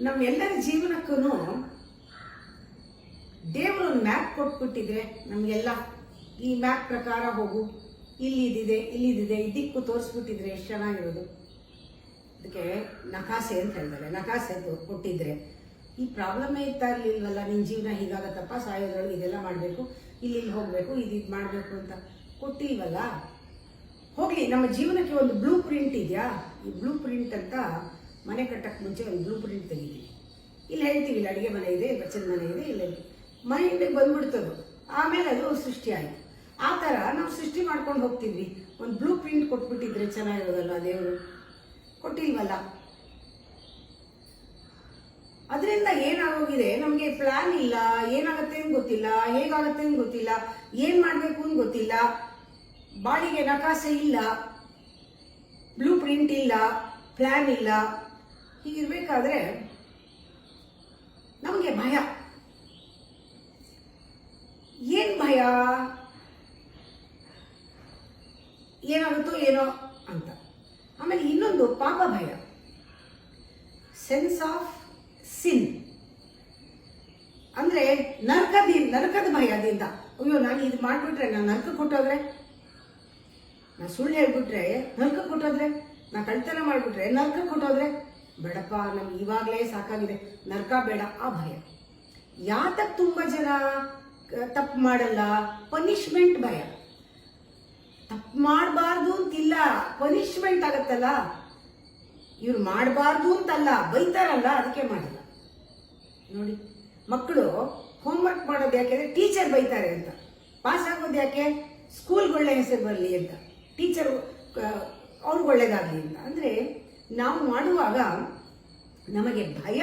ನಮ್ಮೆಲ್ಲರ ಜೀವನಕ್ಕೂ ದೇವರು ಮ್ಯಾಪ್ ಕೊಟ್ಬಿಟ್ಟಿದ್ರೆ ನಮಗೆಲ್ಲ ಈ ಮ್ಯಾಪ್ ಪ್ರಕಾರ ಹೋಗು, ಇಲ್ಲಿದೆ ಇದಕ್ಕೂ ತೋರಿಸ್ಬಿಟ್ಟಿದ್ರೆ ಎಷ್ಟು ಚೆನ್ನಾಗಿರೋದು. ಅದಕ್ಕೆ ನಕಾಸೆ ಅಂತ ಹೇಳ್ತಾರೆ. ನಕಾಸೆ ಕೊಟ್ಟಿದ್ರೆ ಈ ಪ್ರಾಬ್ಲಮ್ಮೇ ಇರ್ತಾ ಇರ್ಲಿಲ್ವಲ್ಲ. ನಿನ್ನ ಜೀವನ ಹೀಗಾಗತ್ತಪ್ಪ, ಸಾಯೋದ್ರೊಳಗೆ ಇದೆಲ್ಲ ಮಾಡಬೇಕು, ಇಲ್ಲಿ ಹೋಗಬೇಕು, ಇದು ಮಾಡಬೇಕು ಅಂತ ಕೊಟ್ಟಿಲ್ವಲ್ಲ. ಹೋಗ್ಲಿ, ನಮ್ಮ ಜೀವನಕ್ಕೆ ಒಂದು ಬ್ಲೂ ಪ್ರಿಂಟ್ ಇದೆಯಾ? ಈ ಬ್ಲೂ ಪ್ರಿಂಟ್ ಅಂತ ಮನೆ ಕಟ್ಟಕ್ಕೆ ಮುಂಚೆ ಒಂದು ಬ್ಲೂ ಪ್ರಿಂಟ್ ತೆಗಿತೀವಿ. ಇಲ್ಲಿ ಹೇಳ್ತೀವಿ, ಇಲ್ಲಿ ಅಡುಗೆ ಮನೆ ಇದೆ, ಬಚ್ಚನ ಮನೆ ಇದೆ, ಇಲ್ಲ ಮನೆಯಿಂದ ಬಂದ್ಬಿಡ್ತದು. ಆಮೇಲೆ ಅದು ಸೃಷ್ಟಿ ಆಯಿತು. ಆ ಥರ ನಾವು ಸೃಷ್ಟಿ ಮಾಡ್ಕೊಂಡು ಹೋಗ್ತಿದ್ವಿ. ಒಂದು ಬ್ಲೂ ಪ್ರಿಂಟ್ ಕೊಟ್ಬಿಟ್ಟಿದ್ರೆ ಚೆನ್ನಾಗಿರೋದಲ್ಲ. ದೇವರು ಕೊಟ್ಟಿಲ್ವಲ್ಲ. ಅದರಿಂದ ಏನಾಗೋಗಿದೆ, ನಮಗೆ ಪ್ಲಾನ್ ಇಲ್ಲ, ಏನಾಗುತ್ತೆ ಅಂತ ಗೊತ್ತಿಲ್ಲ, ಹೇಗಾಗುತ್ತೆ ಅಂತ ಗೊತ್ತಿಲ್ಲ, ಏನು ಮಾಡಬೇಕು ಅಂತ ಗೊತ್ತಿಲ್ಲ, ಬಾಡಿಗೆ ನಕಾಸೆ ಇಲ್ಲ, ಬ್ಲೂ ಪ್ರಿಂಟ್ ಇಲ್ಲ, ಪ್ಲಾನ್ ಇಲ್ಲ. ಹೀಗಿರ್ಬೇಕಾದ್ರೆ ನಮಗೆ ಭಯ. ಏನ್ ಭಯ? ಏನಾಗುತ್ತೋ ಏನೋ ಅಂತ. ಆಮೇಲೆ ಇನ್ನೊಂದು ಪಾಪ ಭಯ, ಸೆನ್ಸ್ ಆಫ್ ಸಿನ್, ಅಂದ್ರೆ ನರಕದ ಭಯದಿಂದ. ಅಯ್ಯೋ, ನಾನು ಇದು ಮಾಡ್ಬಿಟ್ರೆ, ನಾನು ನರಕ ಕೊಟ್ಟೋದ್ರೆ, ನಾ ಸುಳ್ಳು ಹೇಳ್ಬಿಟ್ರೆ ನರಕ ಕೊಟ್ಟೋದ್ರೆ, ನಾ ಕಳ್ತನ ಮಾಡ್ಬಿಟ್ರೆ ನರಕ ಕೊಟ್ಟೋದ್ರೆ, ಬೇಡಪ್ಪ, ನಮ್ಗೆ ಇವಾಗಲೇ ಸಾಕಾಗಿದೆ, ನರಕ ಬೇಡ. ಆ ಭಯ. ಯಾತಕ್ಕೆ ತುಂಬಾ ಜನ ತಪ್ಪು ಮಾಡಲ್ಲ? ಪನಿಷ್ಮೆಂಟ್ ಭಯ. ತಪ್ಪು ಮಾಡಬಾರ್ದು ಅಂತಿಲ್ಲ, ಪನಿಷ್ಮೆಂಟ್ ಆಗತ್ತಲ್ಲ. ಇವ್ರು ಮಾಡಬಾರ್ದು ಅಂತಲ್ಲ, ಬೈತಾರಲ್ಲ, ಅದಕ್ಕೆ ಮಾಡಲ್ಲ. ನೋಡಿ, ಮಕ್ಕಳು ಹೋಮ್ವರ್ಕ್ ಮಾಡೋದು ಯಾಕೆಂದ್ರೆ ಟೀಚರ್ ಬೈತಾರೆ ಅಂತ, ಪಾಸ್ ಆಗೋದು ಯಾಕೆ? ಸ್ಕೂಲ್ಗೆ ಒಳ್ಳೆ ಹೆಸರು ಬರಲಿ ಅಂತ, ಟೀಚರ್ ಅವ್ರಿಗೆ ಒಳ್ಳೇದಾಗಲಿ ಅಂತ. ಅಂದರೆ ನಾವು ಮಾಡುವಾಗ ನಮಗೆ ಭಯ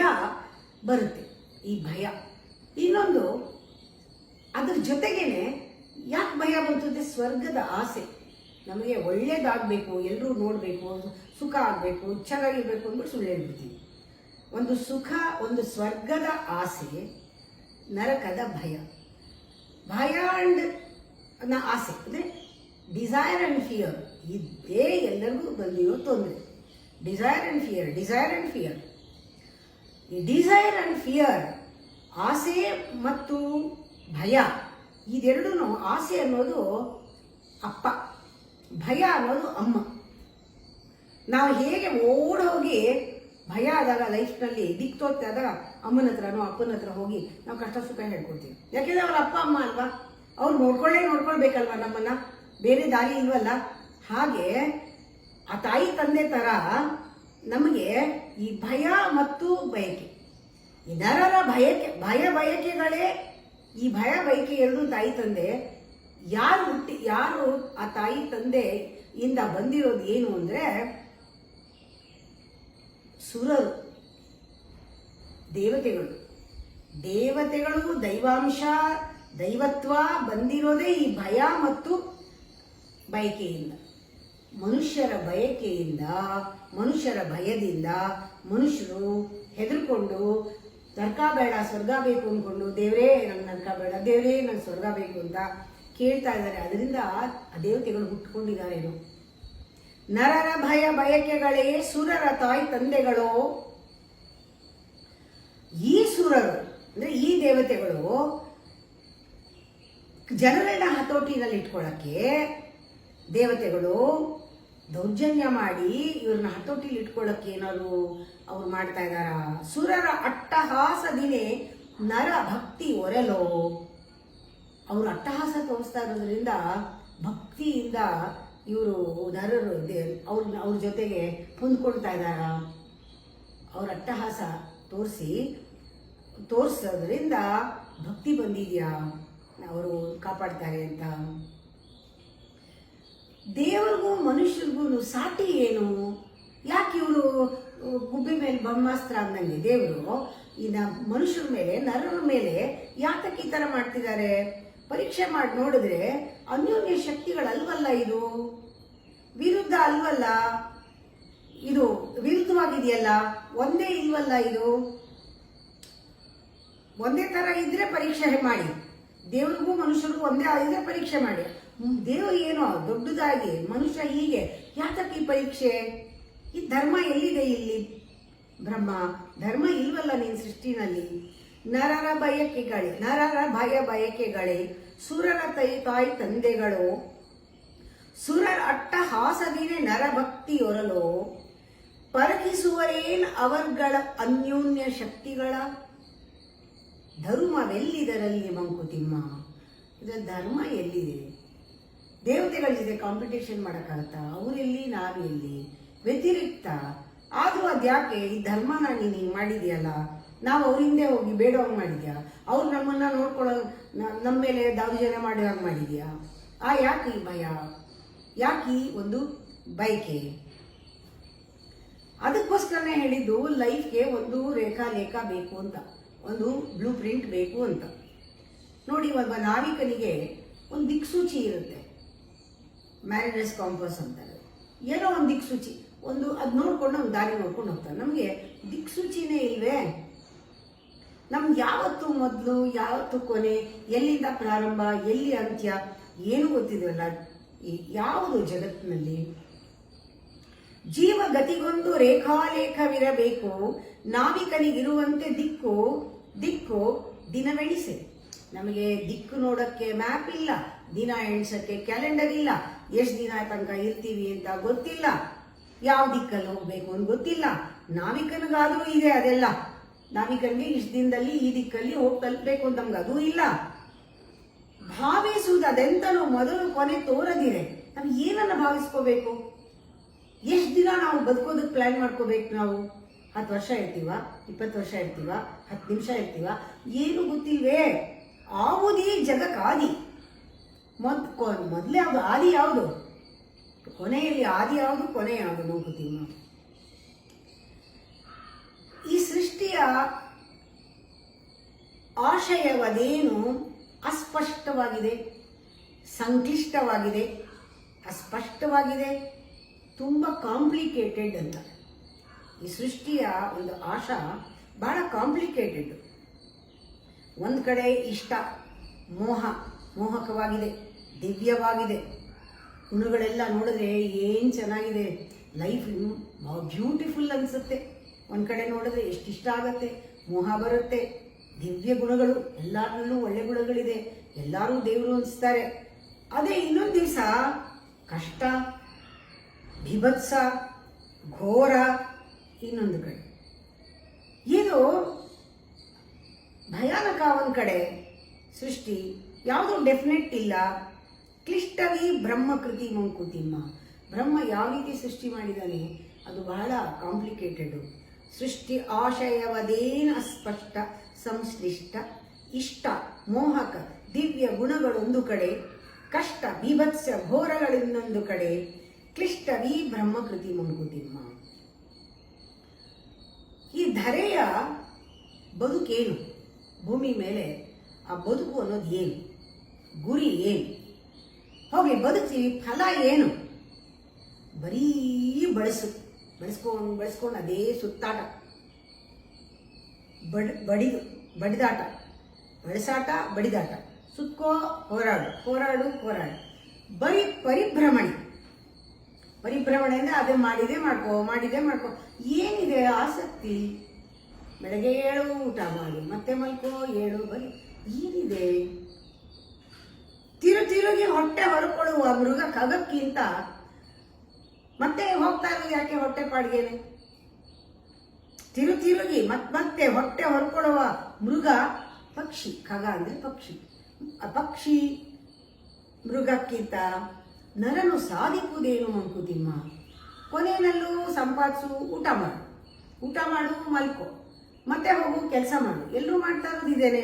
ಬರುತ್ತೆ. ಈ ಭಯ. ಇನ್ನೊಂದು, ಅದ್ರ ಜೊತೆಗೇನೆ ಯಾಕೆ ಭಯ ಬರ್ತದೆ? ಸ್ವರ್ಗದ ಆಸೆ. ನಮಗೆ ಒಳ್ಳೇದಾಗಬೇಕು, ಎಲ್ಲರೂ ನೋಡಬೇಕು, ಸುಖ ಆಗಬೇಕು, ಚೆನ್ನಾಗಿರ್ಬೇಕು ಅಂದ್ಬಿಟ್ಟು ಸುಳ್ಳು ಹೇಳ್ಬಿಡ್ತೀವಿ. ಒಂದು ಸುಖ, ಒಂದು ಸ್ವರ್ಗದ ಆಸೆ, ನರಕದ ಭಯ. ಭಯ ಅಂಡ್ ಆಸೆ ಅಂದರೆ ಡಿಸೈರ್ ಅಂಡ್ ಫಿಯರ್. ಇದೇ ಎಲ್ಲರಿಗೂ ಬಂದಿರೋ ತೊಂದರೆ. Desire and fear, desire and fear. ಈ ಡಿಸೈರ್ ಅಂಡ್ ಫಿಯರ್, ಆಸೆ ಮತ್ತು ಭಯ, ಇದೆರಡೂ. ಆಸೆ ಅನ್ನೋದು ಅಪ್ಪ, ಭಯ ಅನ್ನೋದು ಅಮ್ಮ. ನಾವು ಹೇಗೆ ಓಡೋಗಿ ಭಯ ಆದಾಗ ಲೈಫ್ನಲ್ಲಿ ದಿಕ್ತೋಗ್ತಾದಾಗ ಅಮ್ಮನ ಹತ್ರನೋ ಅಪ್ಪನ ಹತ್ರ ಹೋಗಿ ನಾವು ಕಷ್ಟ ಸುಖ ಹೇಳ್ಕೊಡ್ತೀವಿ. ಯಾಕೆಂದ್ರೆ ಅವ್ರ ಅಪ್ಪ ಅಮ್ಮ ಅಲ್ವಾ, ಅವ್ರು ನೋಡ್ಕೊಳ್ಬೇಕಲ್ವ ನಮ್ಮನ್ನ, ಬೇರೆ ದಾರಿ ಇಲ್ವಲ್ಲ. ಹಾಗೆ ಆ ತಾಯಿ ತಂದೆ ತರ ನಮಗೆ ಈ ಭಯ ಮತ್ತು ಬಯಕೆ, ಈ ನರರ ಬಯಕೆಗಳೇ ಈ ಭಯ ಬಯಕೆ ಎರಡು ತಾಯಿ ತಂದೆ. ಯಾರು ಆ ತಾಯಿ ತಂದೆಯಿಂದ ಬಂದಿರೋದು ಏನು ಅಂದ್ರೆ ಸುರರು, ದೇವತೆಗಳು ದೈವಾಂಶ, ದೈವತ್ವ ಬಂದಿರೋದೇ ಈ ಭಯ ಮತ್ತು ಬಯಕೆಯಿಂದ. ಮನುಷ್ಯರ ಬಯಕೆಯಿಂದ, ಮನುಷ್ಯರ ಭಯದಿಂದ ಮನುಷ್ಯರು ಹೆದರ್ಕೊಂಡು ನರಕ ಬೇಡ ಸ್ವರ್ಗ ಬೇಕು ಅಂದ್ಕೊಂಡು, ದೇವರೇ ನಂಗೆ ನರಕ ಬೇಡ, ದೇವರೇ ನಂಗೆ ಸ್ವರ್ಗ ಬೇಕು ಅಂತ ಕೇಳ್ತಾ ಇದ್ದಾರೆ. ಅದರಿಂದ ಆ ದೇವತೆಗಳು ಹುಟ್ಟುಕೊಂಡಿದ್ದಾರೇನು? ನರರ ಭಯ ಬಯಕೆಗಳೇ ಸುರರ ತಾಯಿ ತಂದೆಗಳು. ಈ ಸುರರು ಅಂದ್ರೆ ಈ ದೇವತೆಗಳು ಜನರನ್ನ ಹತೋಟಿನಲ್ಲಿ ಇಟ್ಕೊಳ್ಳಕ್ಕೆ ದೇವತೆಗಳು ದೌರ್ಜನ್ಯ ಮಾಡಿ ಇವ್ರನ್ನ ಹತೋಟಿಲಿ ಇಟ್ಕೊಳ್ಳಕ್ಕೆ ಏನಾದ್ರು ಅವ್ರು ಮಾಡ್ತಾ ಇದಾರ? ಸುರರ ಅಟ್ಟಹಾಸದಿನೇ ನರ ಭಕ್ತಿ ಒರೆಲೋ. ಅವರು ಅಟ್ಟಹಾಸ ತೋರಿಸ್ತಾ ಇರೋದ್ರಿಂದ ಭಕ್ತಿಯಿಂದ ಇವರು ನರರು ಅವ್ರ ಜೊತೆಗೆ ಹೊಂದ್ಕೊಳ್ತಾ ಇದ್ದಾರ. ಅವ್ರ ಅಟ್ಟಹಾಸ ತೋರಿಸೋದ್ರಿಂದ ಭಕ್ತಿ ಬಂದಿದ್ಯಾ, ಅವರು ಕಾಪಾಡ್ತಾರೆ ಅಂತ. ದೇವರಿಗೂ ಮನುಷ್ಯರಿಗೂ ಸಾಟಿ ಏನು? ಯಾಕೆ ಇವರು ಗುಬ್ಬಿ ಮೇಲೆ ಬ್ರಹ್ಮಾಸ್ತ್ರ ಅಂದಂಗೆ ದೇವರು ಈ ಮನುಷ್ಯರ ಮೇಲೆ, ನರರ ಮೇಲೆ ಯಾತಕ್ಕೆ ಈ ತರ ಮಾಡ್ತಿದ್ದಾರೆ? ಪರೀಕ್ಷೆ ಮಾಡಿ ನೋಡಿದ್ರೆ ಅನ್ಯೋನ್ಯ ಶಕ್ತಿಗಳಲ್ವಲ್ಲ, ಇದು ವಿರುದ್ಧ ಅಲ್ವಲ್ಲ, ಇದು ವಿರುದ್ಧವಾಗಿದೆಯಲ್ಲ, ಒಂದೇ ಇಲ್ವಲ್ಲ. ಇದು ಒಂದೇ ತರ ಇದ್ರೆ ಪರೀಕ್ಷೆ ಮಾಡಿ, ದೇವ್ರಿಗೂ ಮನುಷ್ಯರಿಗೂ ಒಂದೇ ಆಗಿದ್ರೆ ಪರೀಕ್ಷೆ ಮಾಡಿ. ದೇವರು ಏನೋ ದೊಡ್ಡದಾಗಿ, ಮನುಷ್ಯ ಹೀಗೆ, ಯಾತಕ್ಕೆ ಈ ಪರೀಕ್ಷೆ? ಈ ಧರ್ಮ ಎಲ್ಲಿದೆ ಇಲ್ಲಿ? ಬ್ರಹ್ಮ, ಧರ್ಮ ಇಲ್ವಲ್ಲ ನಿನ್ ಸೃಷ್ಟಿನಲ್ಲಿ. ನರರ ಭಯ ಬಯಕೆಗಳೇ ಸುರರ ತಾಯಿ ತಂದೆಗಳು, ಸುರರ ಅಟ್ಟಹಾಸದಿನೇ ನರಭಕ್ತಿಯೊರಲು, ಪರಗಿಸುವರೇನ್ ಅವರ್ಗಳ ಅನ್ಯೋನ್ಯ ಶಕ್ತಿಗಳ, ಧರ್ಮವೆಲ್ಲಿದರಲ್ಲಿ ಮಂಕುತಿಮ್ಮ. ಇದ್ರಲ್ಲಿ ಧರ್ಮ ಎಲ್ಲಿದೆ? ದೇವತೆಗಳ ಜೊತೆ ಕಾಂಪಿಟೇಷನ್ ಮಾಡೋಕ್ಕಾಗತ್ತಾ? ಅವರೆಲ್ಲಿ, ನಾವು ಎಲ್ಲಿ? ವ್ಯತಿರಿಕ್ತ. ಆದ್ರೂ ಅದ್ಯಾಕೆ ಈ ಧರ್ಮನ ನೀನು ಹಿಂಗೆ ಮಾಡಿದ್ಯಲ್ಲ, ನಾವು ಅವ್ರ ಹಿಂದೆ ಹೋಗಿ ಬೇಡವಾಗಿ ಮಾಡಿದ್ಯಾ? ಅವ್ರು ನಮ್ಮನ್ನ ನೋಡ್ಕೊಳ್ಳೋ, ನಮ್ಮ ಮೇಲೆ ದೌರ್ಜನ್ಯ ಮಾಡುವಾಗ ಮಾಡಿದ್ಯಾ? ಯಾಕೆ ಈ ಭಯ, ಯಾಕೆ ಈ ಒಂದು ಬಯಕೆ? ಅದಕ್ಕೋಸ್ಕರನೇ ಹೇಳಿದ್ದು ಲೈಫ್ಗೆ ಒಂದು ರೇಖಾಲೇಖ ಬೇಕು ಅಂತ, ಒಂದು ಬ್ಲೂ ಪ್ರಿಂಟ್ ಬೇಕು ಅಂತ. ನೋಡಿ, ಒಬ್ಬ ನಾವಿಕನಿಗೆ ಒಂದು ದಿಕ್ಸೂಚಿ ಇರುತ್ತೆ, ಮ್ಯಾರಿನರ್ಸ್ ಕಾಂಪಾಸ್ ಅಂತಾರೆ. ಏನೋ ಒಂದು ದಿಕ್ಸೂಚಿ, ಒಂದು ಅದು ನೋಡ್ಕೊಂಡು ಒಂದು ದಾರಿ ನೋಡ್ಕೊಂಡು ಹೋಗ್ತಾರೆ. ನಮಗೆ ದಿಕ್ಸೂಚಿನೇ ಇಲ್ವೇ? ನಮ್ಗೆ ಯಾವತ್ತು ಮೊದಲು, ಯಾವತ್ತು ಕೊನೆ, ಎಲ್ಲಿಂದ ಪ್ರಾರಂಭ, ಎಲ್ಲಿ ಅಂತ್ಯ ಏನು ಗೊತ್ತಿದೆಯಲ್ಲ. ಯಾವುದು ಜಗತ್ತಿನಲ್ಲಿ ಜೀವಗತಿಗೊಂದು ರೇಖಾಲೇಖವಿರಬೇಕು, ನಾವಿಕನಿಗಿರುವಂತೆ ದಿಕ್ಕು ದಿನವೆಣಿಸೆ. ನಮಗೆ ದಿಕ್ಕು ನೋಡಕ್ಕೆ ಮ್ಯಾಪ್ ಇಲ್ಲ, ದಿನ ಎಣಿಸಕ್ಕೆ ಕ್ಯಾಲೆಂಡರ್ ಇಲ್ಲ, ಎಷ್ಟು ದಿನ ತನಕ ಇರ್ತೀವಿ ಅಂತ ಗೊತ್ತಿಲ್ಲ, ಯಾವ ದಿಕ್ಕಲ್ಲಿ ಹೋಗ್ಬೇಕು ಅಂತ ಗೊತ್ತಿಲ್ಲ. ನಾವಿಕನಿಗಾದ್ರೂ ಇದೆ ಅದೆಲ್ಲ. ನಾವಿಕನಿಗೆ ಇಷ್ಟು ದಿನದಲ್ಲಿ ಈ ದಿಕ್ಕಲ್ಲಿ ಹೋಗಿ ತಲುಪಬೇಕು ಅಂತ ನಮ್ಗೆ ಅದೂ ಇಲ್ಲ. ಭಾವಿಸುವುದು ಅದೆಂತನೂ ಮೊದಲು ಕೊನೆ ತೋರದಿರೆ ನಾವು ಏನನ್ನ ಭಾವಿಸ್ಕೋಬೇಕು? ಎಷ್ಟು ದಿನ ನಾವು ಬದುಕೋದಕ್ಕೆ ಪ್ಲಾನ್ ಮಾಡ್ಕೋಬೇಕು? ನಾವು 10 ವರ್ಷ ಇರ್ತೀವ, 20 ವರ್ಷ ಇರ್ತೀವ, 10 ನಿಮಿಷ ಇರ್ತೀವ, ಏನು ಗೊತ್ತಿಲ್ವೇ? ಆವುದೀ ಜಗಕ್ ಆದಿ. ಮೊದಲೇ ಯಾವುದು ಆದಿ, ಯಾವುದು ಕೊನೆಯಲ್ಲಿ? ಆದಿ ಯಾವುದು, ಕೊನೆ ಯಾವುದು? ನೋಡ್ಕೋತೀವಿ ನಾವು. ಈ ಸೃಷ್ಟಿಯ ಆಶಯವದೇನು ಅಸ್ಪಷ್ಟವಾಗಿದೆ, ಸಂಕ್ಲಿಷ್ಟವಾಗಿದೆ, ಅಸ್ಪಷ್ಟವಾಗಿದೆ, ತುಂಬ ಕಾಂಪ್ಲಿಕೇಟೆಡ್ ಅಂತ. ಈ ಸೃಷ್ಟಿಯ ಒಂದು ಆಶಾ ಬಹಳ ಕಾಂಪ್ಲಿಕೇಟೆಡ್. ಒಂದು ಕಡೆ ಇಷ್ಟ, ಮೋಹಕವಾಗಿದೆ, ದಿವ್ಯವಾಗಿದೆ. ಗುಣಗಳೆಲ್ಲ ನೋಡಿದ್ರೆ ಏನು ಚೆನ್ನಾಗಿದೆ, ಲೈಫ್ ಬ್ಯೂಟಿಫುಲ್ ಅನಿಸುತ್ತೆ. ಒಂದು ಕಡೆ ನೋಡಿದ್ರೆ ಎಷ್ಟು ಇಷ್ಟ ಆಗತ್ತೆ, ಮೋಹ ಬರುತ್ತೆ, ದಿವ್ಯ ಗುಣಗಳು, ಎಲ್ಲರಲ್ಲೂ ಒಳ್ಳೆ ಗುಣಗಳಿದೆ, ಎಲ್ಲರೂ ದೇವರು ಅನಿಸ್ತಾರೆ. ಅದೇ ಇನ್ನೊಂದು ದಿವಸ ಕಷ್ಟ, ಬಿಭತ್ಸ, ಘೋರ, ಇನ್ನೊಂದು ಕಡೆ ಇದು ಭಯಾನಕ. ಒಂದು ಕಡೆ ಸೃಷ್ಟಿ ಯಾವುದೂ ಡೆಫಿನೆಟ್ ಇಲ್ಲ. ಕ್ಲಿಷ್ಟವೀ ಬ್ರಹ್ಮಕೃತಿ ಮಂಕುತಿಮ್ಮ. ಬ್ರಹ್ಮ ಯಾವ ರೀತಿ ಸೃಷ್ಟಿ ಮಾಡಿದ್ದಾನೆ ಅದು ಬಹಳ ಕಾಂಪ್ಲಿಕೇಟೆಡ್. ಸೃಷ್ಟಿ ಆಶಯವದೇನ ಅಸ್ಪಷ್ಟ, ಸಂಶ್ಲಿಷ್ಟ, ಇಷ್ಟ, ಮೋಹಕ, ದಿವ್ಯ ಗುಣಗಳೊಂದು ಕಡೆ, ಕಷ್ಟ, ಬೀಭತ್ಸ, ಘೋರಗಳಿನ್ನೊಂದು ಕಡೆ, ಕ್ಲಿಷ್ಟವೀ ಬ್ರಹ್ಮಕೃತಿ ಮಂಕುತಿಮ್ಮ. ಈ ಧರೆಯ ಬದುಕೇನು? ಭೂಮಿ ಮೇಲೆ ಆ ಬದುಕು ಅನ್ನೋದು ಏನು? ಗುರಿ ಏನು? ಹೋಗಿ ಬದುಕ್ತೀವಿ, ಫಲ ಏನು? ಬರೀ ಬೆಳೆಸ್ಕೊಂಡು ಅದೇ ಸುತ್ತಾಟ, ಬಡಿದಾಟ, ಬೆಳೆಸಾಟ, ಬಡಿದಾಟ, ಸುತ್ಕೋ, ಹೋರಾಡು. ಬರೀ ಪರಿಭ್ರಮಣೆ ಅಂದ್ರೆ ಅದೇ ಮಾಡಿದೆ ಮಾಡ್ಕೋ. ಏನಿದೆ ಆಸಕ್ತಿ? ಬೆಳಗ್ಗೆ ಏಳು, ಊಟ ಮಾಡಿ, ಮತ್ತೆ ಮಲ್ಕೋ, ಏಳು, ಬರೀ ಏನಿದೆ? ತಿರುಗಿ ಹೊಟ್ಟೆ ಹೊರಕೊಳ್ಳುವ ಮೃಗ ಖಗಕ್ಕಿಂತ ಮತ್ತೆ ಹೋಗ್ತಾ ಇರೋದು ಯಾಕೆ ಹೊಟ್ಟೆ ಪಾಡಿಗೆನೆ? ತಿರುಗಿ ಮತ್ತೆ ಹೊಟ್ಟೆ ಹೊರಕೊಳ್ಳುವ ಮೃಗ ಪಕ್ಷಿ. ಖಗ ಅಂದ್ರೆ ಪಕ್ಷಿ ಮೃಗಕ್ಕಿಂತ ನರನು ಸಾಧಿಸುವುದೇನು ಮಂಕುತಿಮ್ಮ? ಕೊನೆಯಲ್ಲೂ ಸಂಪಾದಿಸು, ಊಟ ಮಾಡು, ಮಲ್ಕೋ, ಮತ್ತೆ ಹೋಗು, ಕೆಲಸ ಮಾಡು. ಎಲ್ಲರೂ ಮಾಡ್ತಾ ಇರೋದು ಇದೇನೆ.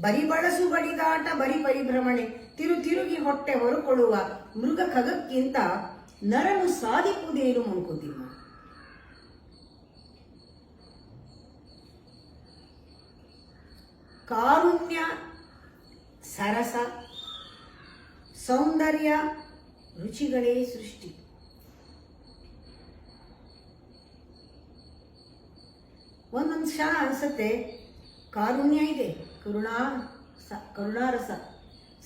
ಬರಿ ಬಳಸು, ಬಡಿದಾಟ, ಬರಿ ಪರಿಭ್ರಮಣೆ, ತಿರುಗಿ ಹೊಟ್ಟೆ ಹೊರಕೊಳ್ಳುವ ಮೃಗ ಖಗಕ್ಕಿಂತ ನರನು ಸಾಧಿಸುವುದೇನು ಮಂಕುತಿಮ್ಮ? ಕಾರುಣ್ಯ, ಸರಸ, ಸೌಂದರ್ಯ, ರುಚಿಗಳೇ ಸೃಷ್ಟಿ. ಒಂದೊಂದು ಕ್ಷಣ ಅನಿಸುತ್ತೆ ಕಾರುಣ್ಯ ಇದೆ, ಕರುಣಾರಸ,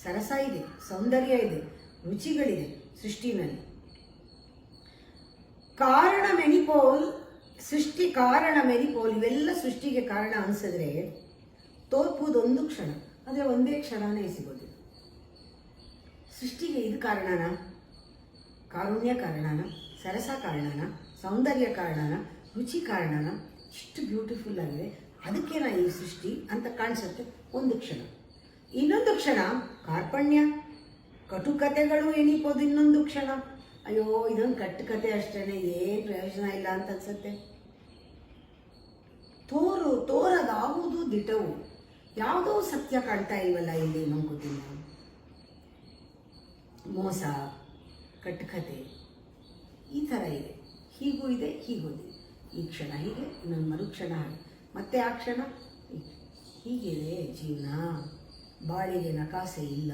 ಸರಸ ಇದೆ, ಸೌಂದರ್ಯ ಇದೆ, ರುಚಿಗಳಿದೆ ಸೃಷ್ಟಿನಲ್ಲಿ. ಕಾರಣಮೆನಿಪೋಲ್ ಸೃಷ್ಟಿ ಕಾರಣ ಮೇರಿಪೋಲ್ ಇವೆಲ್ಲ ಸೃಷ್ಟಿಗೆ ಕಾರಣ ಅನ್ಸಿದ್ರೆ ತೋರ್ಪುದೊಂದು ಕ್ಷಣ, ಆದರೆ ಒಂದೇ ಕ್ಷಣನೇ ಸಿಗೋದು. ಸೃಷ್ಟಿಗೆ ಇದು ಕಾರಣನ, ಕಾರುಣ್ಯ ಕಾರಣನ, ಸರಸ ಕಾರಣನ, ಸೌಂದರ್ಯ ಕಾರಣನ, ರುಚಿ ಕಾರಣನ, ಇಷ್ಟು ಬ್ಯೂಟಿಫುಲ್ ಆಗಿದೆ ಅದಕ್ಕೇನ ಈ ಸೃಷ್ಟಿ ಅಂತ ಕಾಣಿಸುತ್ತೆ ಒಂದು ಕ್ಷಣ. ಇನ್ನೊಂದು ಕ್ಷಣ ಕಾರ್ಪಣ್ಯ, ಕಟುಕತೆಗಳು ಎಣಿಪೋದು ಇನ್ನೊಂದು ಕ್ಷಣ. ಅಯ್ಯೋ ಇದೊಂದು ಕಟ್ಟುಕತೆ ಅಷ್ಟೇನೆ, ಏನು ಪ್ರಯೋಜನ ಇಲ್ಲ ಅಂತ ಅನ್ಸುತ್ತೆ. ತೋರದಾವುದು ದಿಟವು, ಯಾವುದೋ ಸತ್ಯ ಕಾಣ್ತಾ ಇಲ್ವಲ್ಲ ಇಲ್ಲಿ ಮಂಕುತಿಮ್ಮ. ಮೋಸ, ಕಟ್ಟುಕತೆ ಈ ಥರ ಇದೆ, ಹೀಗೂ ಇದೆ ಹೀಗೂ ಇದೆ. ಈ ಕ್ಷಣ ಹೀಗೆ, ಇನ್ನೊಂದು ಮರುಕ್ಷಣ ಹಾಗೆ, ಮತ್ತೆ ಆ ಕ್ಷಣ ಹೀಗಿದೆ ಜೀವನ. ಬಾಳಿಗೆ ನಕಾಸೆ ಇಲ್ಲ.